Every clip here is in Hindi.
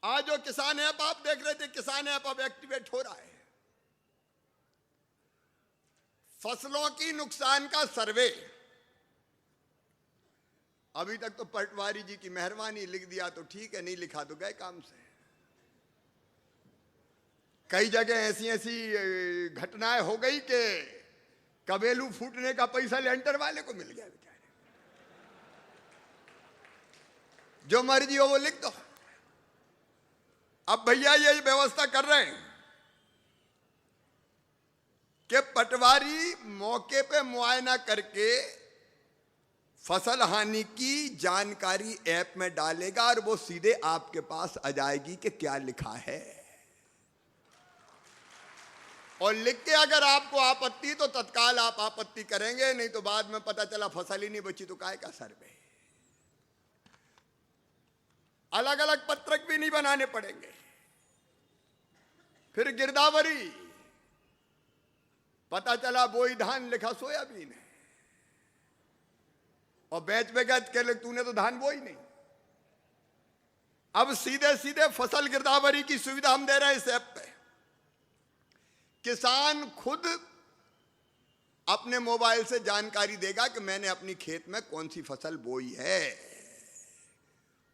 आज जो किसान ऐप आप देख रहे थे, किसान ऐप अब एक्टिवेट हो रहा है। फसलों की नुकसान का सर्वे, अभी तक तो पटवारी जी की मेहरबानी, लिख दिया तो ठीक है, नहीं लिखा तो गए काम से। कई जगह ऐसी ऐसी घटनाएं हो गई कि कबेलू फूटने का पैसा लेंटर वाले को मिल गया बेचारे। जो मर्जी हो वो लिख दो। अब भैया ये व्यवस्था कर रहे हैं कि पटवारी मौके पे मुआयना करके फसल हानि की जानकारी ऐप में डालेगा और वो सीधे आपके पास आ जाएगी कि क्या लिखा है। और लिख के अगर आपको आपत्ति तो तत्काल आप आपत्ति करेंगे, नहीं तो बाद में पता चला फसल ही नहीं बची तो काय का सर्वे। अलग अलग पत्रक भी नहीं बनाने पड़ेंगे। फिर गिरदावरी, पता चला बोई धान, लिखा सोयाबीन है, और बेच पे गए के तूने तो धान बोई नहीं। अब सीधे सीधे फसल गिरदावरी की सुविधा हम दे रहे हैं इस ऐप पे। किसान खुद अपने मोबाइल से जानकारी देगा कि मैंने अपनी खेत में कौन सी फसल बोई है,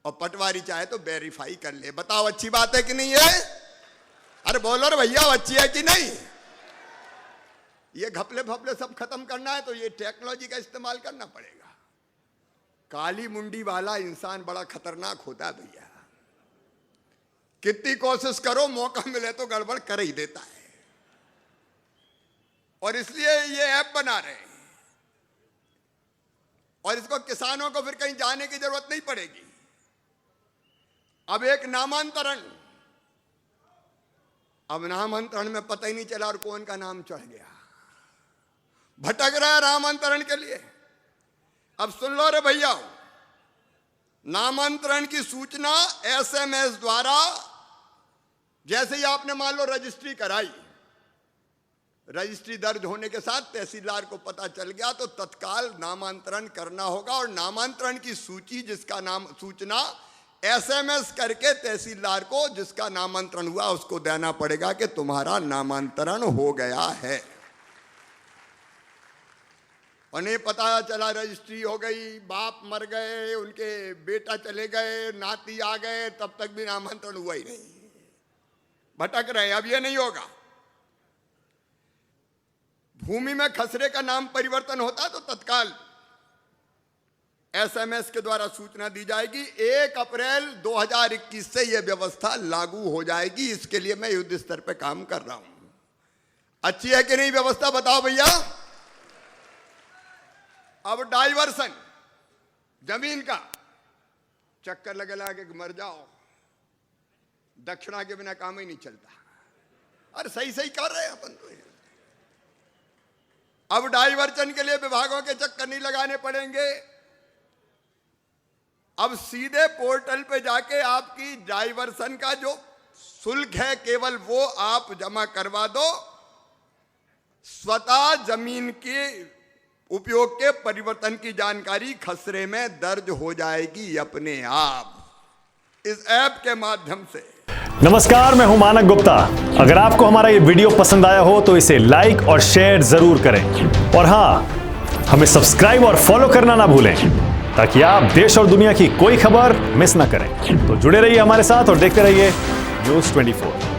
और पटवारी चाहे तो वेरीफाई कर ले। बताओ अच्छी बात है कि नहीं है? अरे बोलो रे भैया, अच्छी है कि नहीं? ये घपले फपले सब खत्म करना है तो ये टेक्नोलॉजी का इस्तेमाल करना पड़ेगा। काली मुंडी वाला इंसान बड़ा खतरनाक होता है भैया। कितनी कोशिश करो, मौका मिले तो गड़बड़ कर ही देता है। और इसलिए ये ऐप बना रहे हैं, और इसको किसानों को फिर कहीं जाने की जरूरत नहीं पड़ेगी। अब एक नामांतरण, अब नामांतरण में पता ही नहीं चला और कौन का नाम चढ़ गया, भटक रहा है नामांतरण के लिए। अब सुन लो रे भैया, नामांतरण की सूचना एसएमएस द्वारा, जैसे ही आपने मान लो रजिस्ट्री कराई, रजिस्ट्री दर्ज होने के साथ तहसीलदार को पता चल गया तो तत्काल नामांतरण करना होगा, और नामांतरण की सूची, जिसका नाम सूचना एसएमएस करके तहसीलदार को जिसका नामांतरण हुआ उसको देना पड़ेगा कि तुम्हारा नामांतरण हो गया है। और नहीं पता चला रजिस्ट्री हो गई, बाप मर गए, उनके बेटा चले गए, नाती आ गए, तब तक भी नामांतरण हुआ ही नहीं, भटक रहे। अब ये नहीं होगा। भूमि में खसरे का नाम परिवर्तन होता तो तत्काल एसएमएस के द्वारा सूचना दी जाएगी। 1 अप्रैल 2021 से यह व्यवस्था लागू हो जाएगी। इसके लिए मैं युद्ध स्तर पे काम कर रहा हूं। अच्छी है कि नहीं व्यवस्था, बताओ भैया। अब डाइवर्सन, जमीन का चक्कर लगे लगा के मर जाओ, दक्षिणा के बिना काम ही नहीं चलता। अरे सही सही कर रहे हैं अपन तो। अब डाइवर्जन के लिए विभागों के चक्कर नहीं लगाने पड़ेंगे। अब सीधे पोर्टल पे जाके आपकी डाइवर्सन का जो शुल्क है केवल वो आप जमा करवा दो। स्वतः जमीन के उपयोग के परिवर्तन की जानकारी खसरे में दर्ज हो जाएगी अपने आप इस ऐप के माध्यम से। नमस्कार, मैं हूं मानक गुप्ता। अगर आपको हमारा ये वीडियो पसंद आया हो तो इसे लाइक और शेयर जरूर करें, और हां, हमें सब्सक्राइब और फॉलो करना ना भूलें ताकि आप देश और दुनिया की कोई खबर मिस ना करें। तो जुड़े रहिए हमारे साथ और देखते रहिए न्यूज़ 24।